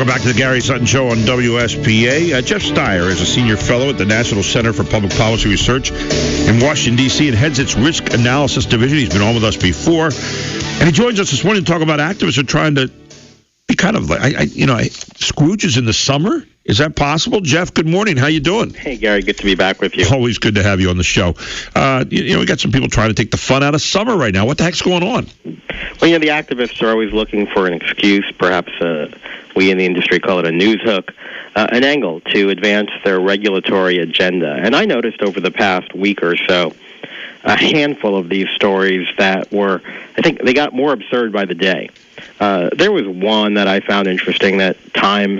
Welcome back to the Gary Sutton Show on WSBA. Jeff Stier is a senior fellow at the National Center for Public Policy Research in Washington, D.C. and heads its risk analysis division. He's been on with us before. And he joins us this morning to talk about activists who are trying to be kind of like, Scrooges in the summer. Is that possible? Jeff, good morning. How you doing? Hey, Gary. Good to be back with you. Always good to have you on the show. We got some people trying to take the fun out of summer right now. What the heck's going on? Well, the activists are always looking for an excuse, perhaps we in the industry call it a news hook, an angle to advance their regulatory agenda. And I noticed over the past week or so a handful of these stories that were, I think they got more absurd by the day. There was one that I found interesting that Time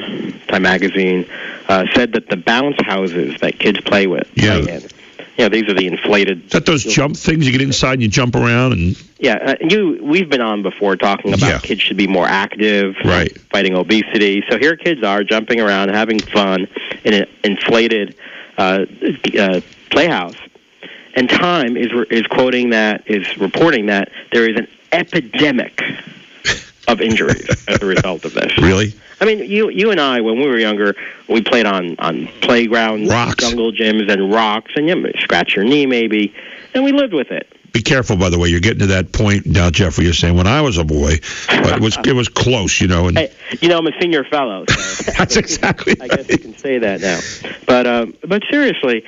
Magazine said that the bounce houses that kids play in, these are the inflated... Is that those jump things? You get inside and you jump around? And yeah, we've been on before talking about kids should be more active, right, fighting obesity. So here kids are jumping around, having fun in an inflated playhouse. And Time is reporting that there is an epidemic of injuries as a result of this. Really? I mean, you and I, when we were younger, we played on playgrounds, rocks, jungle gyms, and rocks, and you scratch your knee maybe, and we lived with it. Be careful, by the way. You're getting to that point now, Jeff, where you're saying, when I was a boy, it was close, And, I'm a senior fellow. So that's exactly I guess you can say that now. But seriously,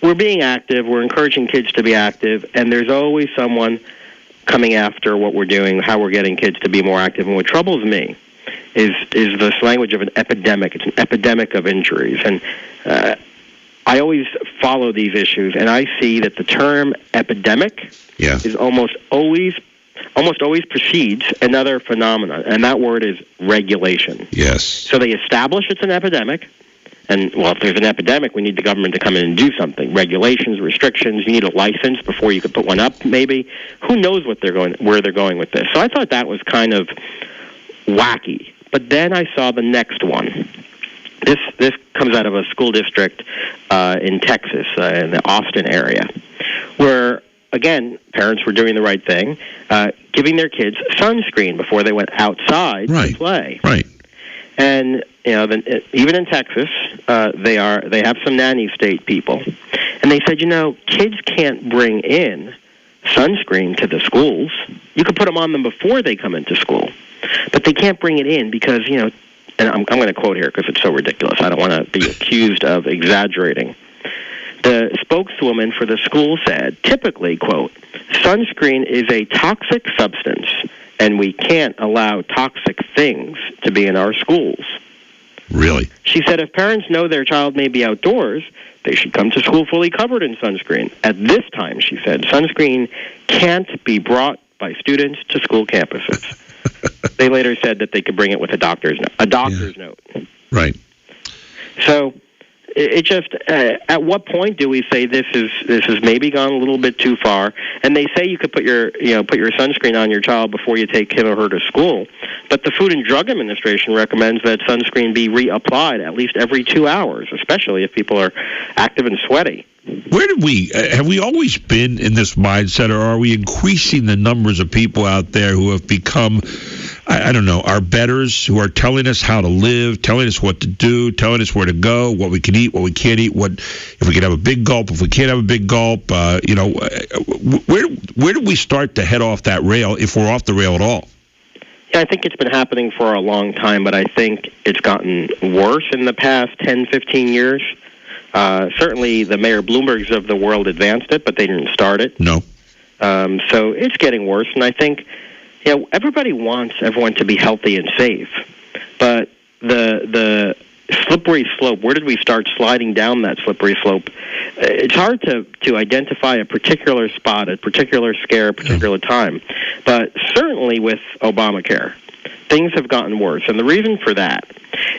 we're being active. We're encouraging kids to be active, and there's always someone coming after what we're doing, how we're getting kids to be more active. And what troubles me is this language of an epidemic. It's an epidemic of injuries. And I always follow these issues, and I see that the term epidemic is almost always precedes another phenomenon, and that word is regulation. Yes. So they establish it's an epidemic. And, well, if there's an epidemic, we need the government to come in and do something. Regulations, restrictions, you need a license before you could put one up, maybe. Who knows where they're going with this? So I thought that was kind of wacky. But then I saw the next one. This comes out of a school district in Texas, in the Austin area, where, again, parents were doing the right thing, giving their kids sunscreen before they went outside to play. Right. And even in Texas, they have some nanny state people, and they said, kids can't bring in sunscreen to the schools. You could put them on them before they come into school, but they can't bring it in because and I'm going to quote here because it's so ridiculous. I don't want to be accused of exaggerating. The spokeswoman for the school said, typically, quote, sunscreen is a toxic substance, and we can't allow toxic things to be in our schools. Really? She said if parents know their child may be outdoors, they should come to school fully covered in sunscreen. At this time, she said, sunscreen can't be brought by students to school campuses. They later said that they could bring it with a doctor's note. Right. So it just at what point do we say this is maybe gone a little bit too far? And they say you could put your sunscreen on your child before you take him or her to school, but the Food and Drug Administration recommends that sunscreen be reapplied at least every 2 hours, especially if people are active and sweaty. Where did have we always been in this mindset, or are we increasing the numbers of people out there who have become, I don't know, our betters, who are telling us how to live, telling us what to do, telling us where to go, what we can eat, what we can't eat, what if we can have a big gulp, if we can't have a big gulp, where do we start to head off that rail, if we're off the rail at all? Yeah, I think it's been happening for a long time, but I think it's gotten worse in the past 10, 15 years. Certainly the Mayor Bloombergs of the world advanced it, but they didn't start it. No. So it's getting worse, and I think everybody wants everyone to be healthy and safe, but the slippery slope, where did we start sliding down that slippery slope? It's hard to identify a particular spot, a particular scare, a particular time, but certainly with Obamacare, things have gotten worse, and the reason for that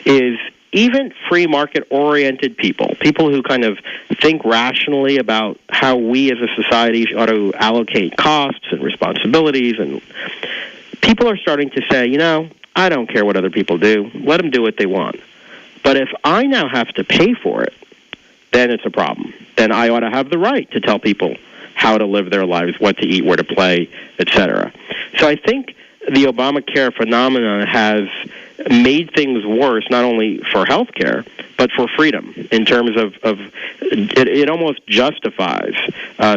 is even free market-oriented people who kind of think rationally about how we as a society ought to allocate costs and responsibilities, and people are starting to say, I don't care what other people do. Let them do what they want. But if I now have to pay for it, then it's a problem. Then I ought to have the right to tell people how to live their lives, what to eat, where to play, etc. So I think the Obamacare phenomenon has made things worse, not only for healthcare, but for freedom, in terms of it almost justifies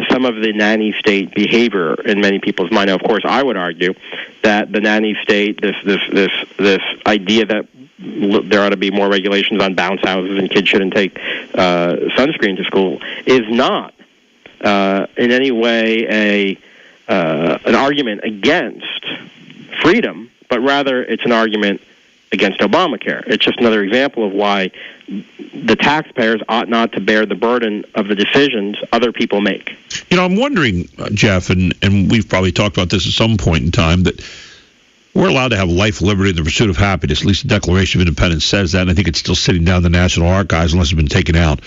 some of the nanny state behavior in many people's mind. Now, of course, I would argue that the nanny state, this idea that there ought to be more regulations on bounce houses and kids shouldn't take sunscreen to school, is not in any way an argument against freedom, but rather it's an argument against Obamacare. It's just another example of why the taxpayers ought not to bear the burden of the decisions other people make. I'm wondering, Jeff, and we've probably talked about this at some point in time, that we're allowed to have life, liberty, and the pursuit of happiness. At least the Declaration of Independence says that, and I think it's still sitting down in the National Archives unless it's been taken out.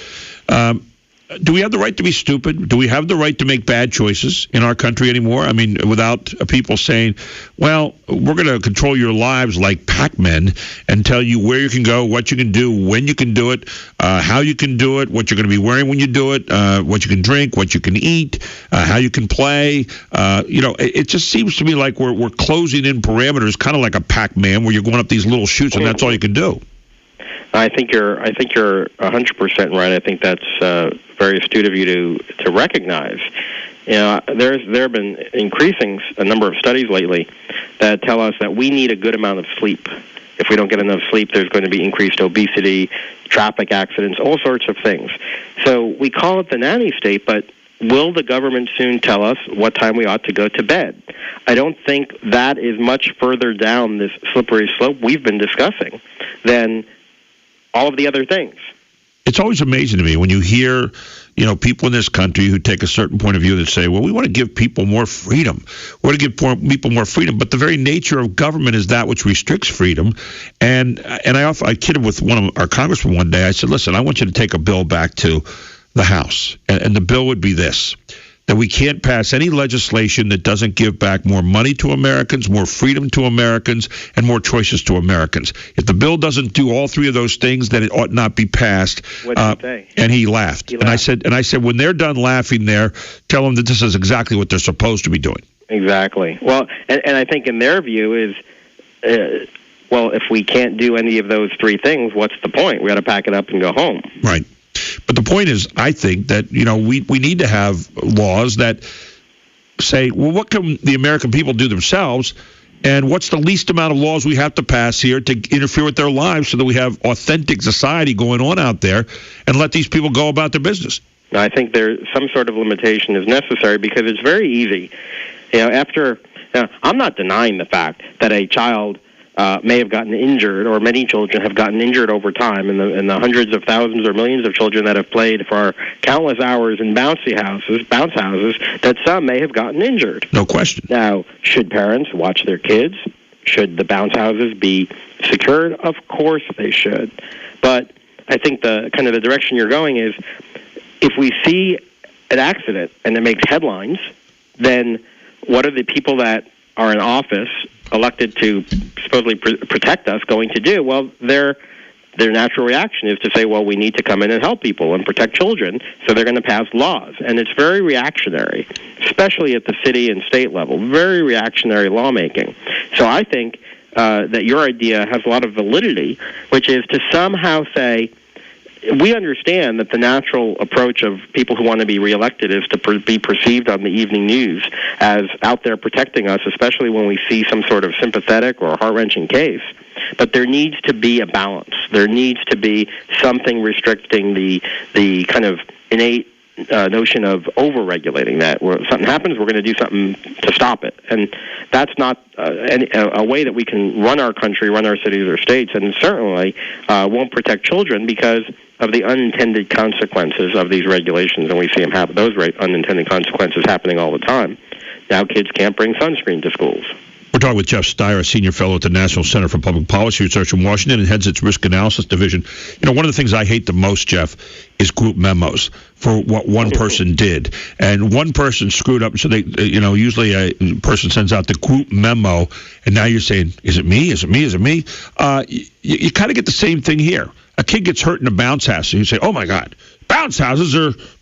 Do we have the right to be stupid? Do we have the right to make bad choices in our country anymore? I mean, without people saying, well, we're going to control your lives like Pac-Men and tell you where you can go, what you can do, when you can do it, how you can do it, what you're going to be wearing when you do it, what you can drink, what you can eat, how you can play. It just seems to me like we're closing in parameters, kind of like a Pac-Man, where you're going up these little chutes and that's all you can do. I think you're 100% right. I think that's very astute of you to recognize. There have been increasing a number of studies lately that tell us that we need a good amount of sleep. If we don't get enough sleep, there's going to be increased obesity, traffic accidents, all sorts of things. So we call it the nanny state, but will the government soon tell us what time we ought to go to bed? I don't think that is much further down this slippery slope we've been discussing than all of the other things. It's always amazing to me when you hear, people in this country who take a certain point of view that say, well, we want to give people more freedom. We want to give people more freedom. But the very nature of government is that which restricts freedom. And I kidded with one of our congressmen one day. I said, listen, I want you to take a bill back to the House. And the bill would be this: that we can't pass any legislation that doesn't give back more money to Americans, more freedom to Americans, and more choices to Americans. If the bill doesn't do all three of those things, then it ought not be passed. What did he say? And he laughed. And I said, when they're done laughing there, tell them that this is exactly what they're supposed to be doing. Exactly. Well, and I think in their view is, if we can't do any of those three things, what's the point? We got to pack it up and go home. Right. But the point is, I think that, we need to have laws that say, well, what can the American people do themselves, and what's the least amount of laws we have to pass here to interfere with their lives so that we have authentic society going on out there and let these people go about their business? I think some sort of limitation is necessary because it's very easy. I'm not denying the fact that a child may have gotten injured, or many children have gotten injured over time, and the hundreds of thousands or millions of children that have played for countless hours in bounce houses, that some may have gotten injured. No question. Now, should parents watch their kids? Should the bounce houses be secured? Of course they should. But I think the direction you're going is, if we see an accident and it makes headlines, then what are the people that are in office elected to supposedly protect us going to do? Well, their natural reaction is to say, well, we need to come in and help people and protect children, so they're going to pass laws. And it's very reactionary, especially at the city and state level, very reactionary lawmaking. So I think that your idea has a lot of validity, which is to somehow say, we understand that the natural approach of people who want to be reelected is to be perceived on the evening news as out there protecting us, especially when we see some sort of sympathetic or heart-wrenching case. But there needs to be a balance. There needs to be something restricting the kind of innate notion of over-regulating that. Where something happens, we're going to do something to stop it. And that's not a way that we can run our country, run our cities or states, and certainly won't protect children because of the unintended consequences of these regulations. And we see them have those unintended consequences happening all the time. Now kids can't bring sunscreen to schools. We're talking with Jeff Stier, a senior fellow at the National Center for Public Policy Research in Washington, and heads its Risk Analysis Division. One of the things I hate the most, Jeff, is group memos for what one person did. And one person screwed up, so they, usually a person sends out the group memo, and now you're saying, is it me? Is it me? Is it me? You kind of get the same thing here. A kid gets hurt in a bounce house, and you say, oh, my God, bounce houses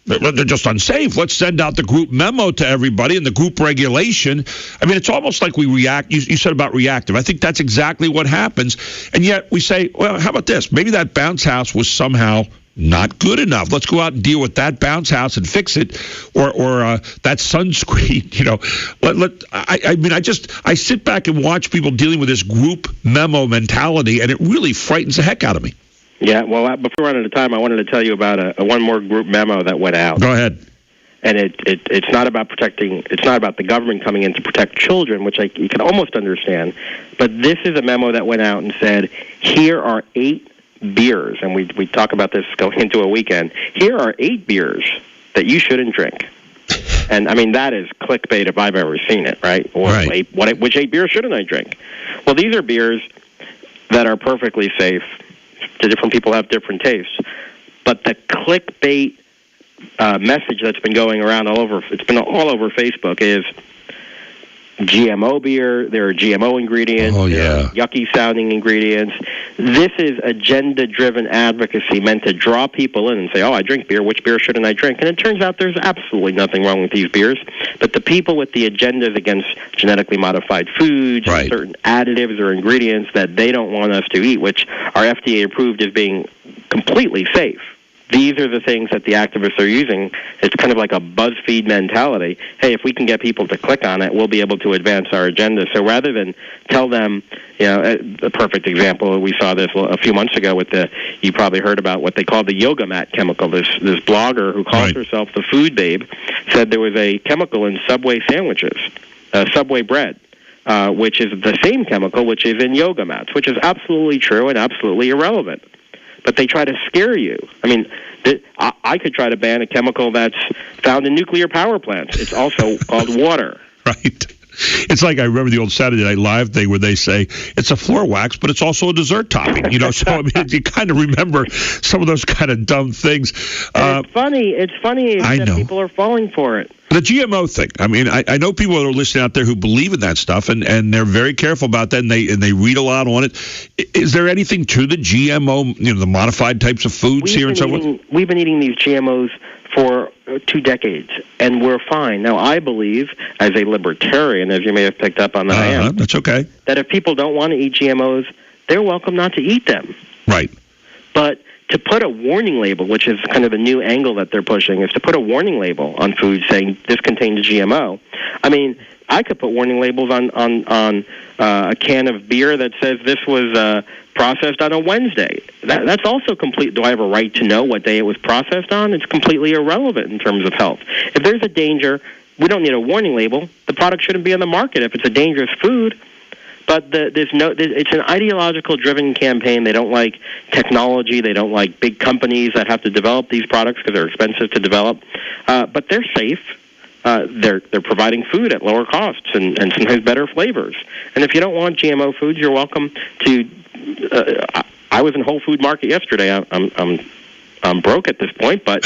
they're just unsafe. Let's send out the group memo to everybody and the group regulation. I mean, it's almost like we react. You said about reactive. I think that's exactly what happens. And yet we say, well, how about this? Maybe that bounce house was somehow not good enough. Let's go out and deal with that bounce house and fix it, or that sunscreen. I sit back and watch people dealing with this group memo mentality, and it really frightens the heck out of me. Yeah, well, before we run out of time, I wanted to tell you about one more group memo that went out. Go ahead. And it's not about protecting. It's not about the government coming in to protect children, which you can almost understand. But this is a memo that went out and said, here are 8 beers, and we talk about this going into a weekend. Here are 8 beers that you shouldn't drink. And I mean, that is clickbait if I've ever seen it, right? Or right. Which 8 beers shouldn't I drink? Well, these are beers that are perfectly safe. The different people have different tastes, but the clickbait message that's been going around all over Facebook is GMO beer. There are GMO ingredients. Oh, yeah. There are yucky-sounding ingredients. This is agenda-driven advocacy meant to draw people in and say, oh, I drink beer. Which beer shouldn't I drink? And it turns out there's absolutely nothing wrong with these beers. But the people with the agendas against genetically modified foods, right, certain additives or ingredients that they don't want us to eat, which are FDA approved as being completely safe. These are the things that the activists are using. It's kind of like a BuzzFeed mentality. Hey, if we can get people to click on it, we'll be able to advance our agenda. So rather than tell them, a perfect example, we saw this a few months ago with you probably heard about what they call the yoga mat chemical. This blogger who calls herself the Food Babe said there was a chemical in Subway sandwiches, Subway bread, which is the same chemical which is in yoga mats, which is absolutely true and absolutely irrelevant. But they try to scare you. I mean, I could try to ban a chemical that's found in nuclear power plants. It's also called water. Right. It's like I remember the old Saturday Night Live thing where they say it's a floor wax, but it's also a dessert topping. So I mean, you kind of remember some of those kind of dumb things. It's funny. It's funny that people are falling for it. The GMO thing. I mean, I know people that are listening out there who believe in that stuff, and they're very careful about that, and they read a lot on it. Is there anything to the GMO, the modified types of foods here and so forth? We've been eating these GMOs for 2 decades, and we're fine. Now, I believe, as a libertarian, as you may have picked up on that, I am, that's okay, that if people don't want to eat GMOs, they're welcome not to eat them. Right. But to put a warning label, which is kind of the new angle that they're pushing, is to put a warning label on food saying this contains GMO. I mean, I could put warning labels on a can of beer that says this was processed on a Wednesday. That's also complete. Do I have a right to know what day it was processed on? It's completely irrelevant in terms of health. If there's a danger, we don't need a warning label. The product shouldn't be on the market if it's a dangerous food. But it's an ideological-driven campaign. They don't like technology. They don't like big companies that have to develop these products because they're expensive to develop. But they're safe. They're providing food at lower costs and sometimes better flavors. And if you don't want GMO foods, you're welcome to. I was in Whole Food Market yesterday. I'm broke at this point, but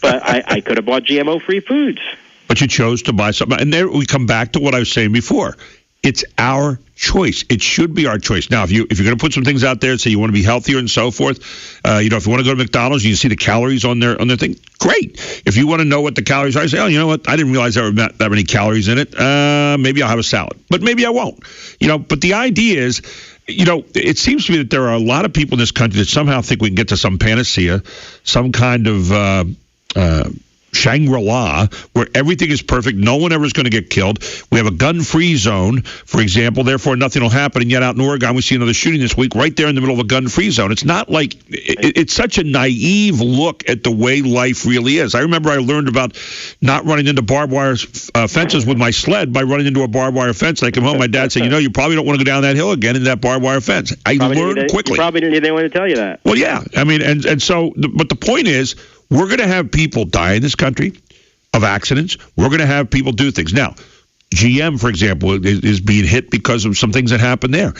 I could have bought GMO-free foods. But you chose to buy something, and there we come back to what I was saying before. It's our choice. It should be our choice. Now, if you're going to put some things out there and say you want to be healthier and so forth, if you want to go to McDonald's and you see the calories on their thing, great. If you want to know what the calories are, say, oh, you know what? I didn't realize there were that many calories in it. Maybe I'll have a salad, but maybe I won't. But the idea is, it seems to me that there are a lot of people in this country that somehow think we can get to some panacea, some kind of Shangri-La, where everything is perfect, no one ever is going to get killed. We have a gun-free zone, for example, therefore nothing will happen. And yet out in Oregon, we see another shooting this week right there in the middle of a gun-free zone. It's not like it's such a naive look at the way life really is. I remember I learned about not running into barbed wire fences with my sled by running into a barbed wire fence. I come home, my dad said, you probably don't want to go down that hill again in that barbed wire fence. I learned quickly. You probably didn't need anyone to tell you that. Well, yeah. I mean, and so, but the point is, we're going to have people die in this country of accidents. We're going to have people do things. Now, GM, for example, is being hit because of some things that happened there.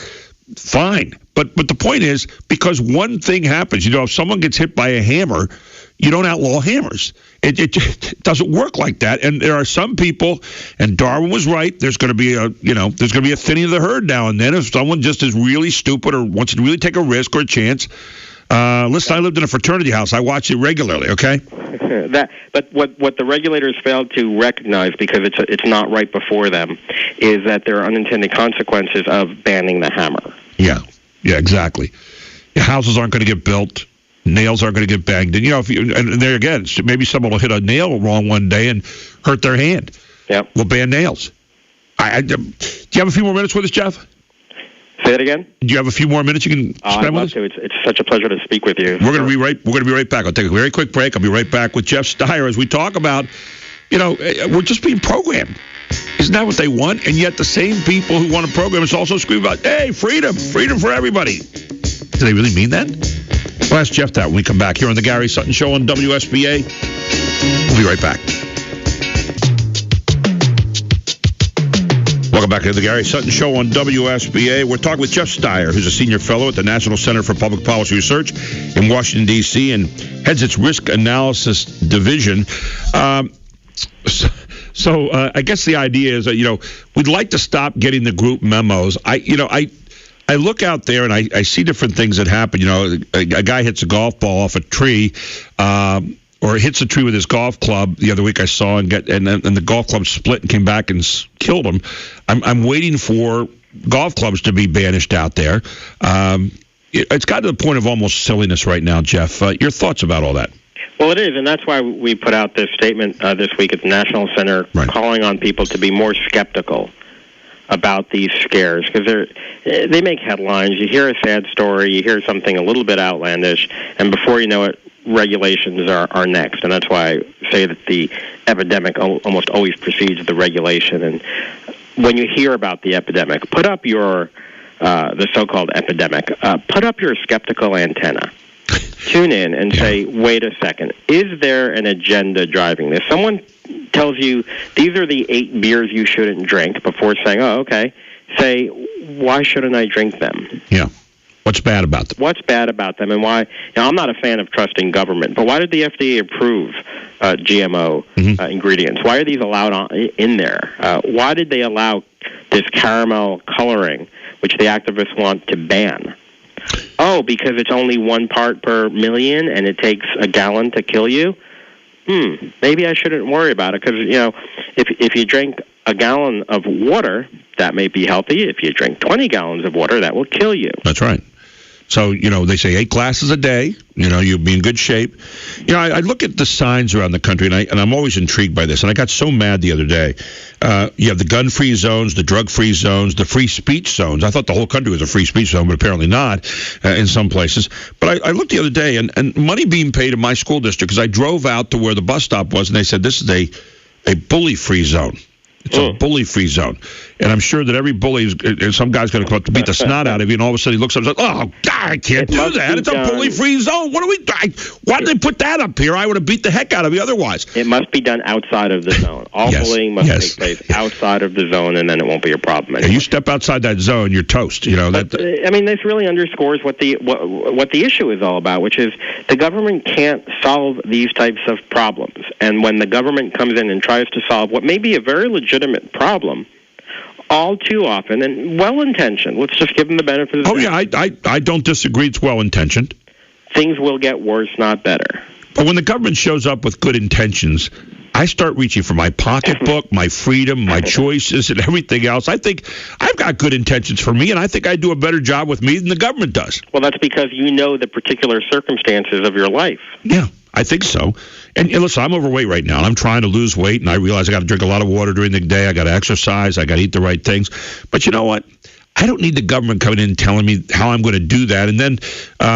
Fine. But the point is, because one thing happens, if someone gets hit by a hammer, you don't outlaw hammers. It just doesn't work like that. And there are some people, and Darwin was right, there's going to be a thinning of the herd now and then if someone just is really stupid or wants to really take a risk or a chance. Listen, I lived in a fraternity house. I watch it regularly, okay? But what the regulators failed to recognize, because it's not right before them, is that there are unintended consequences of banning the hammer. Yeah, exactly. Houses aren't going to get built. Nails aren't going to get banged. And, and there again, maybe someone will hit a nail wrong one day and hurt their hand. Yep. We'll ban nails. Do you have a few more minutes with us, Jeff? Say that again? Do you have a few more minutes you can spend with us? I'd love to. It's such a pleasure to speak with you. We're going to be right back. I'll take a very quick break. I'll be right back with Jeff Stier as we talk about, we're just being programmed. Isn't that what they want? And yet the same people who want to program us also scream about, hey, freedom for everybody. Do they really mean that? We'll ask Jeff that when we come back here on the Gary Sutton Show on WSBA. We'll be right back. Welcome back to the Gary Sutton Show on WSBA. We're talking with Jeff Stier, who's a senior fellow at the National Center for Public Policy Research in Washington, D.C., and heads its risk analysis division. So I guess the idea is that, we'd like to stop getting the group memos. I look out there and I see different things that happen. A guy hits a golf ball off a tree, or hits a tree with his golf club. The other week I saw and the golf club split and came back and killed him. I'm waiting for golf clubs to be banished out there. It's gotten to the point of almost silliness right now, Jeff. Your thoughts about all that? Well, it is, and that's why we put out this statement this week at the National Center, calling on people to be more skeptical about these scares, because they make headlines. You hear a sad story, you hear something a little bit outlandish, and before you know it, regulations are next. And that's why I say that the epidemic almost always precedes the regulation. And when you hear about the epidemic, put up the so-called epidemic, put up your skeptical antenna. Tune in and say, wait a second, is there an agenda driving this? Someone tells you these are the 8 beers you shouldn't drink before saying, oh, okay. Say, why shouldn't I drink them? Yeah. What's bad about them? What's bad about them, and why? I'm not a fan of trusting government, but why did the FDA approve GMO ingredients? Why are these allowed in there? Why did they allow this caramel coloring, which the activists want to ban? Oh, because it's only 1 part per million, and it takes a gallon to kill you? Maybe I shouldn't worry about it, because, if you drink a gallon of water, that may be healthy. If you drink 20 gallons of water, that will kill you. That's right. So, they say 8 glasses a day, you'll be in good shape. I look at the signs around the country, and I'm always intrigued by this. And I got so mad the other day. You have the gun-free zones, the drug-free zones, the free speech zones. I thought the whole country was a free speech zone, but apparently not in some places. But I looked the other day, and money being paid in my school district, because I drove out to where the bus stop was, and they said, this is a bully-free zone. It's a bully-free zone. And I'm sure that every bully, some guy's going to come up to beat the snot out of you, and all of a sudden he looks up and says, oh, God, I can't do that. It's a bully-free zone. Why did they put that up here? I would have beat the heck out of you otherwise. It must be done outside of the zone. All bullying must take place outside of the zone, and then it won't be a problem anymore. You step outside that zone, you're toast. This really underscores what the issue is all about, which is the government can't solve these types of problems. And when the government comes in and tries to solve what may be a very legitimate problem, all too often, and well-intentioned, let's just give them the benefit of the doubt. Oh, yeah, I don't disagree. It's well-intentioned. Things will get worse, not better. But when the government shows up with good intentions, I start reaching for my pocketbook, my freedom, my choices, and everything else. I think I've got good intentions for me, and I think I do a better job with me than the government does. Well, that's because you know the particular circumstances of your life. Yeah, I think so. And listen, I'm overweight right now, and I'm trying to lose weight, and I realize I got to drink a lot of water during the day. I got to exercise. I got to eat the right things. But you know what? I don't need the government coming in and telling me how I'm going to do that. And then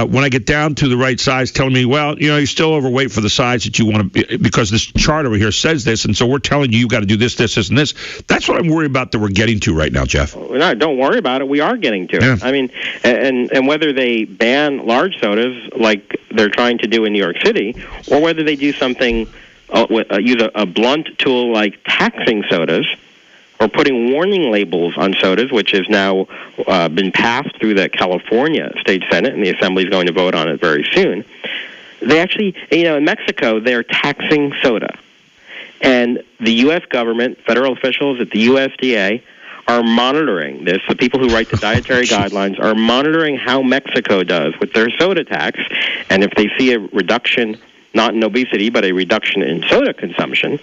when I get down to the right size, telling me, well, you're still overweight for the size that you want to be, because this chart over here says this, and so we're telling you got to do this, this, this, and this. That's what I'm worried about that we're getting to right now, Jeff. No, don't worry about it. We are getting to it. I mean, and whether they ban large sodas like they're trying to do in New York City, or whether they do something, use a blunt tool like taxing sodas, or putting warning labels on sodas, which has now been passed through the California State Senate, and the Assembly is going to vote on it very soon. They actually, in Mexico, they're taxing soda. And the U.S. government, federal officials at the USDA, are monitoring this. The people who write the dietary guidelines are monitoring how Mexico does with their soda tax. And if they see a reduction, not in obesity, but a reduction in soda consumption,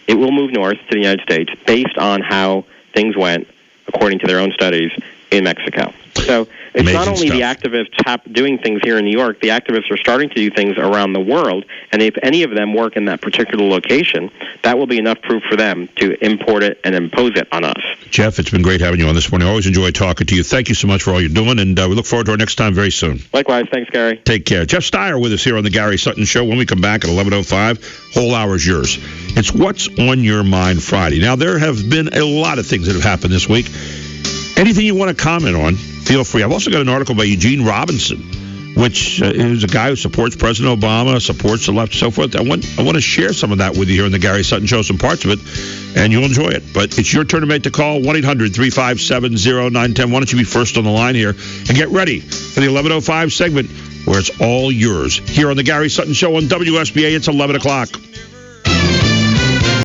it will move north to the United States based on how things went, according to their own studies, in Mexico. So it's Amazing not only stuff. the activists doing things here in New York, the activists are starting to do things around the world, and if any of them work in that particular location, that will be enough proof for them to import it and impose it on us. Jeff, it's been great having you on this morning. I always enjoy talking to you. Thank you so much for all you're doing, and we look forward to our next time very soon. Likewise. Thanks, Gary. Take care. Jeff Stier with us here on the Gary Sutton Show. When we come back at 11:05, whole hour's yours. It's What's on Your Mind Friday. Now, there have been a lot of things that have happened this week. Anything you want to comment on, feel free. I've also got an article by Eugene Robinson, which is a guy who supports President Obama, supports the left, and so forth. I want to share some of that with you here on the Gary Sutton Show, some parts of it, and you'll enjoy it. But it's your turn to make the call, 1-800-357-0910. Why don't you be first on the line here and get ready for the 11:05 segment where it's all yours. Here on the Gary Sutton Show on WSBA, it's 11 o'clock.